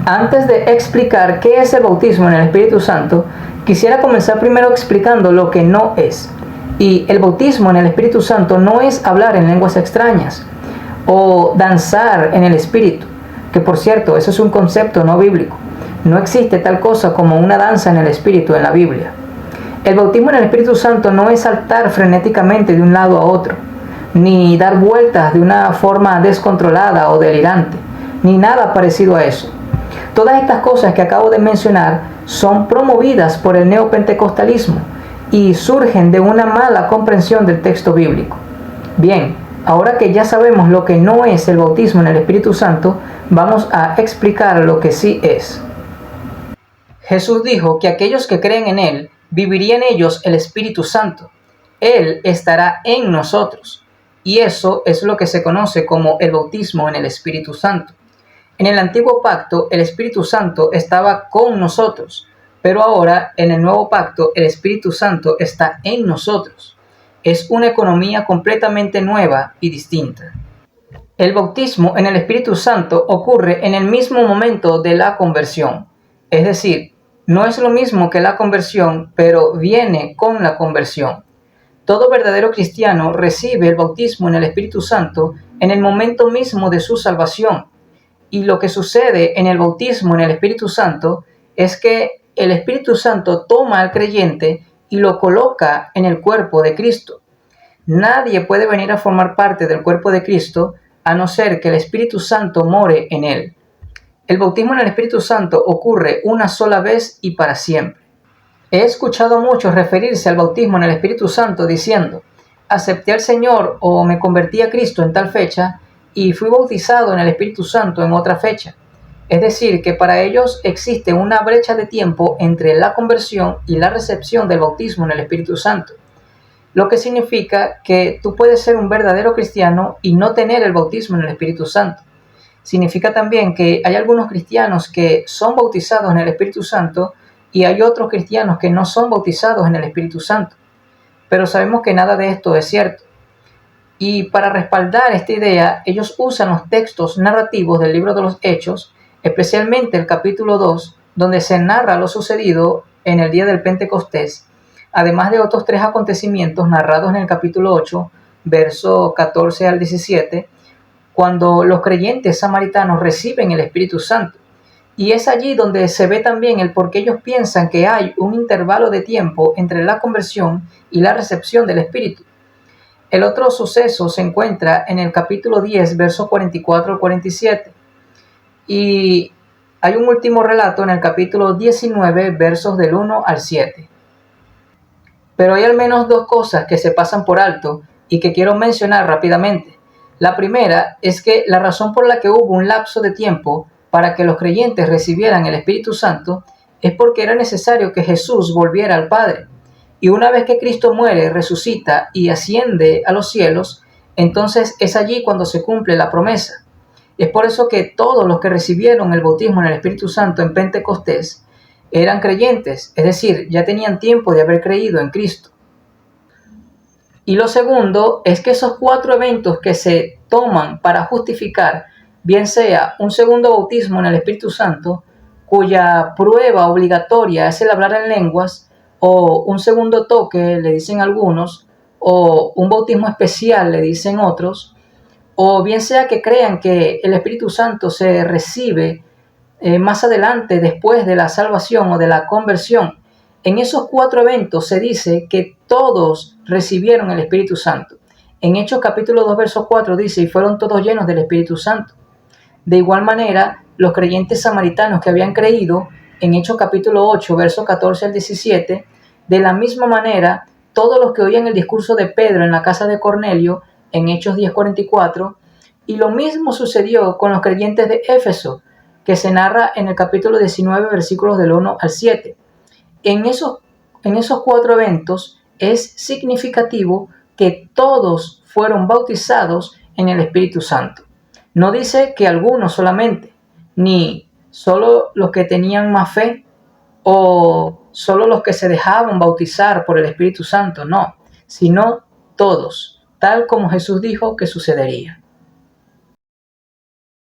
Antes de explicar qué es el bautismo en el Espíritu Santo, quisiera comenzar primero explicando lo que no es. Y el bautismo en el Espíritu Santo no es hablar en lenguas extrañas o danzar en el Espíritu, que por cierto, eso es un concepto no bíblico. No existe tal cosa como una danza en el Espíritu en la Biblia. El bautismo en el Espíritu Santo no es saltar frenéticamente de un lado a otro, ni dar vueltas de una forma descontrolada o delirante, ni nada parecido a eso. Todas estas cosas que acabo de mencionar son promovidas por el neopentecostalismo y surgen de una mala comprensión del texto bíblico. Bien, ahora que ya sabemos lo que no es el bautismo en el Espíritu Santo, vamos a explicar lo que sí es. Jesús dijo que aquellos que creen en Él, viviría en ellos el Espíritu Santo. Él estará en nosotros. Y eso es lo que se conoce como el bautismo en el Espíritu Santo. En el antiguo pacto, el Espíritu Santo estaba con nosotros, pero ahora, en el nuevo pacto, el Espíritu Santo está en nosotros. Es una economía completamente nueva y distinta. El bautismo en el Espíritu Santo ocurre en el mismo momento de la conversión. Es decir, no es lo mismo que la conversión, pero viene con la conversión. Todo verdadero cristiano recibe el bautismo en el Espíritu Santo en el momento mismo de su salvación. Y lo que sucede en el bautismo en el Espíritu Santo es que el Espíritu Santo toma al creyente y lo coloca en el cuerpo de Cristo. Nadie puede venir a formar parte del cuerpo de Cristo a no ser que el Espíritu Santo more en él. El bautismo en el Espíritu Santo ocurre una sola vez y para siempre. He escuchado a muchos referirse al bautismo en el Espíritu Santo diciendo: acepté al Señor o me convertí a Cristo en tal fecha y fui bautizado en el Espíritu Santo en otra fecha. Es decir, que para ellos existe una brecha de tiempo entre la conversión y la recepción del bautismo en el Espíritu Santo. Lo que significa que tú puedes ser un verdadero cristiano y no tener el bautismo en el Espíritu Santo. Significa también que hay algunos cristianos que son bautizados en el Espíritu Santo y hay otros cristianos que no son bautizados en el Espíritu Santo. Pero sabemos que nada de esto es cierto. Y para respaldar esta idea, ellos usan los textos narrativos del libro de los Hechos, especialmente el capítulo 2, donde se narra lo sucedido en el día del Pentecostés, además de otros 3 acontecimientos narrados en el capítulo 8, verso 14 al 17, cuando los creyentes samaritanos reciben el Espíritu Santo. Y es allí donde se ve también el por qué ellos piensan que hay un intervalo de tiempo entre la conversión y la recepción del Espíritu. El otro suceso se encuentra en el capítulo 10, versos 44 al 47. Y hay un último relato en el capítulo 19, versos del 1 al 7. Pero hay al menos 2 cosas que se pasan por alto y que quiero mencionar rápidamente. La primera es que la razón por la que hubo un lapso de tiempo para que los creyentes recibieran el Espíritu Santo es porque era necesario que Jesús volviera al Padre. Y una vez que Cristo muere, resucita y asciende a los cielos, entonces es allí cuando se cumple la promesa. Es por eso que todos los que recibieron el bautismo en el Espíritu Santo en Pentecostés eran creyentes, es decir, ya tenían tiempo de haber creído en Cristo. Y lo segundo es que esos 4 eventos que se toman para justificar, bien sea un segundo bautismo en el Espíritu Santo, cuya prueba obligatoria es el hablar en lenguas, o un segundo toque, le dicen algunos, o un bautismo especial, le dicen otros, o bien sea que crean que el Espíritu Santo se recibe más adelante después de la salvación o de la conversión. En esos 4 eventos se dice que todos recibieron el Espíritu Santo. En Hechos capítulo 2, verso 4 dice: y fueron todos llenos del Espíritu Santo. De igual manera, los creyentes samaritanos que habían creído, en Hechos capítulo 8, verso 14 al 17, de la misma manera, todos los que oían el discurso de Pedro en la casa de Cornelio, en Hechos 10:44, y lo mismo sucedió con los creyentes de Éfeso, que se narra en el capítulo 19, versículos del 1 al 7. En esos 4 eventos es significativo que todos fueron bautizados en el Espíritu Santo. No dice que algunos solamente, ni solo los que tenían más fe o solo los que se dejaban bautizar por el Espíritu Santo, no, sino todos, tal como Jesús dijo que sucedería.